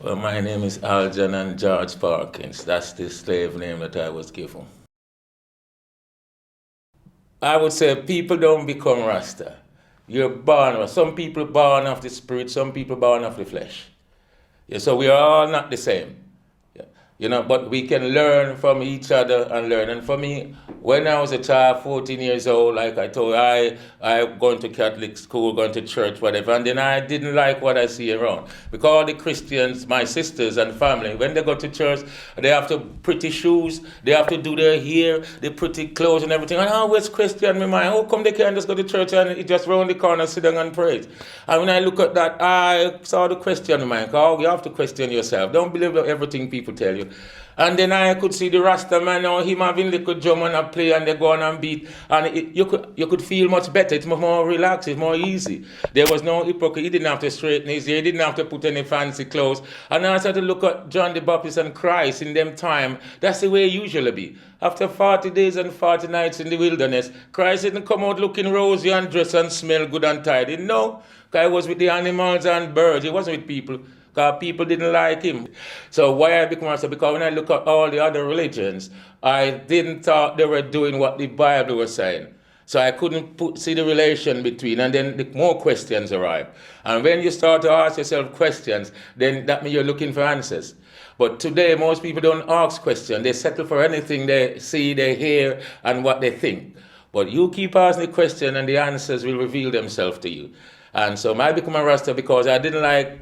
Well, my name is Algernon George Parkins. That's the slave name that I was given. I would say people don't become Rasta. You're born. Some people born of the spirit, some people born of the flesh. Yeah, so we are all not the same. Yeah. But we can learn from each other and learn. And for me, when I was a child, 14 years old, like I told you, I going to Catholic school, going to church, whatever, and then I didn't like what I see around. Because all the Christians, my sisters and family, when they go to church, they have to pretty shoes, they have to do their hair, the pretty clothes and everything. And I always question my mind, how come they can't just go to church and just round the corner, sit down and pray? And when I look at that, I saw the question in my mind, oh, you have to question yourself. Don't believe everything people tell you. And then I could see the Rasta man now, him having little drum and a play and they go on and beat. And you could feel much better. It's more relaxed, it's more easy. There was no hypocrisy. He didn't have to straighten his hair, he didn't have to put any fancy clothes. And I started to look at John the Baptist and Christ in them time. That's the way it usually be. After 40 days and 40 nights in the wilderness, Christ didn't come out looking rosy and dressed and smell good and tidy. No, because he was with the animals and birds. He wasn't with people. Because people didn't like him. So why I become Rasta? Because when I look at all the other religions, I didn't thought they were doing what the Bible was saying. So I couldn't see the relation between, and then the more questions arrive. And when you start to ask yourself questions, then that means you're looking for answers. But today, most people don't ask questions. They settle for anything they see, they hear, and what they think. But you keep asking the question, and the answers will reveal themselves to you. And so I become a Rasta because I didn't like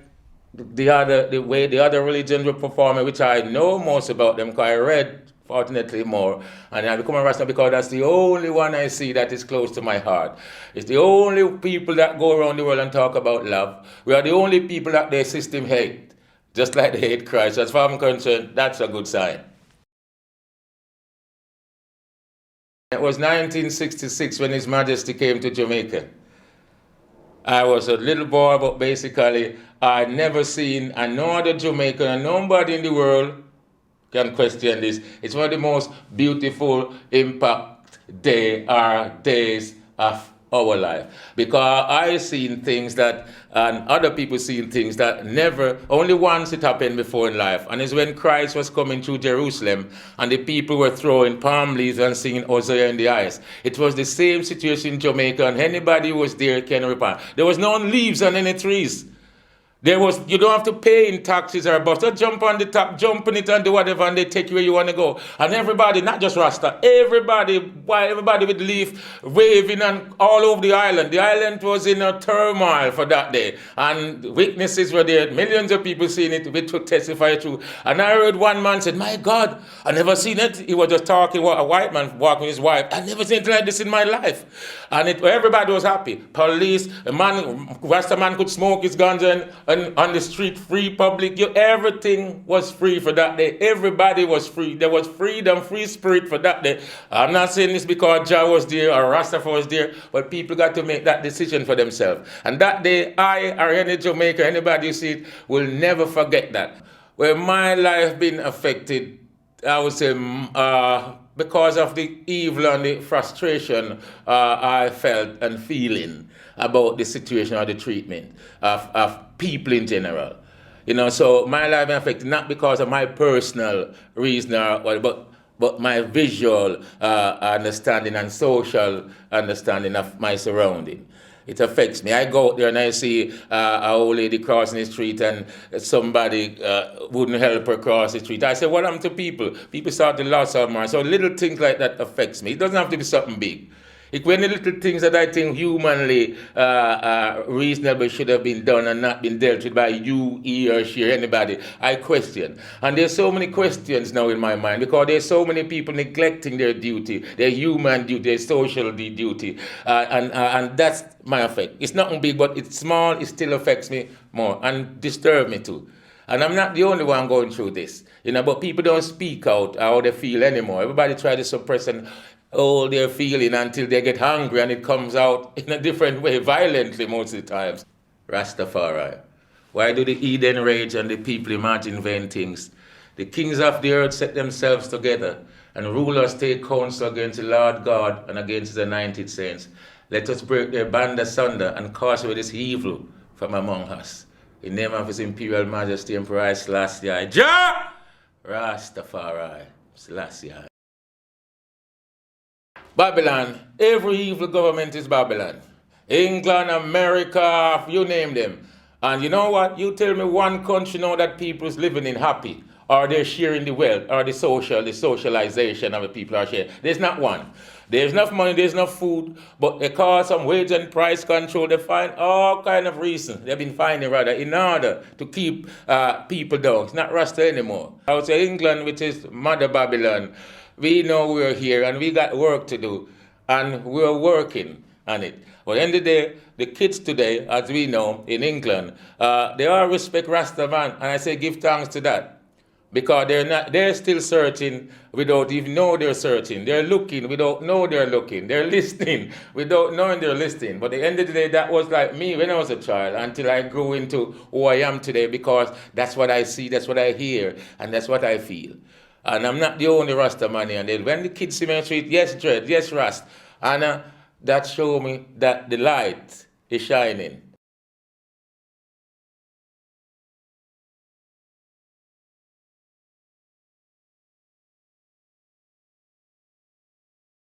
the way the other religions were performing, which I know most about them because I read fortunately more, and I become a Rasta because that's the only one I see that is close to my heart. It's the only people that go around the world and talk about love. We are the only people that their system hate, just like they hate Christ. As far as I'm concerned, that's a good sign. It was 1966 when His Majesty came to Jamaica. I was a little boy, but basically I'd never seen, and no other Jamaican and nobody in the world can question this. It's one of the most beautiful impact days of our life. Because I seen things that, and other people seen things that never, only once it happened before in life. And it's when Christ was coming through Jerusalem and the people were throwing palm leaves and singing Hosea in the eyes. It was the same situation in Jamaica, and anybody who was there can report. There was no leaves on any trees. You don't have to pay in taxes or bus. Just jump on the top, jump in it and do whatever, and they take you where you want to go. And everybody, not just Rasta, everybody with leaf waving and all over the island. The island was in a turmoil for that day. And witnesses were there, millions of people seeing it, which would testify true. And I heard one man said, my God, I never seen it. He was just talking, a white man walking with his wife. I never seen anything like this in my life. And everybody was happy. Police, Rasta man could smoke his guns and on the street, free public, everything was free for that day. Everybody was free. There was freedom, free spirit for that day. I'm not saying this because Jah was there or Rastafari was there, but people got to make that decision for themselves. And that day, I or any Jamaican, anybody you see it, will never forget that. Where my life been affected, I would say, because of the evil and the frustration I felt and feeling about the situation or the treatment of people in general. So my life been affected not because of my personal reason, but my visual understanding and social understanding of my surrounding. It affects me. I go out there and I see a old lady crossing the street and somebody wouldn't help her cross the street. I say, what happened to people? People start to lose out more. So little things like that affects me. It doesn't have to be something big. It when the little things that I think humanly reasonable should have been done and not been dealt with by you, he or she, or anybody, I question. And there's so many questions now in my mind because there's so many people neglecting their duty, their human duty, their social duty. And that's my effect. It's nothing big, but it's small. It still affects me more and disturbs me too. And I'm not the only one going through this, but people don't speak out how they feel anymore. Everybody tries to suppress and hold their feeling until they get hungry and it comes out in a different way, violently most of the times. Rastafari. Why do the heathen rage and the people imagine vain things? The kings of the earth set themselves together, and rulers take counsel against the Lord God and against the anointed saints. Let us break their band asunder and cast away this evil from among us. In the name of His Imperial Majesty Emperor Selassie Jah Rastafari Selassie. Babylon, every evil government is Babylon. England, America, you name them. And you know what? You tell me one country now that people is living in happy, or they're sharing the wealth, or the socialization of the people are sharing. There's not one. There's enough money, there's enough food, but they cause some wage and price control. They find all kind of reasons. They've been finding rather in order to keep people down. It's not Rasta anymore. I would say England, which is Mother Babylon, we know we're here and we got work to do, and we're working on it. But at the end of the day, the kids today, as we know, in England, they all respect Rastaman, and I say give thanks to that. Because they're still searching without even know they're searching. They're looking without know they're looking. They're listening without knowing they're listening. But at the end of the day, that was like me when I was a child until I grew into who I am today, because that's what I see, that's what I hear, and that's what I feel. And I'm not the only Rasta man here. And then when the kids see me on the street, yes, Dread, yes, Rast. And that show me that the light is shining.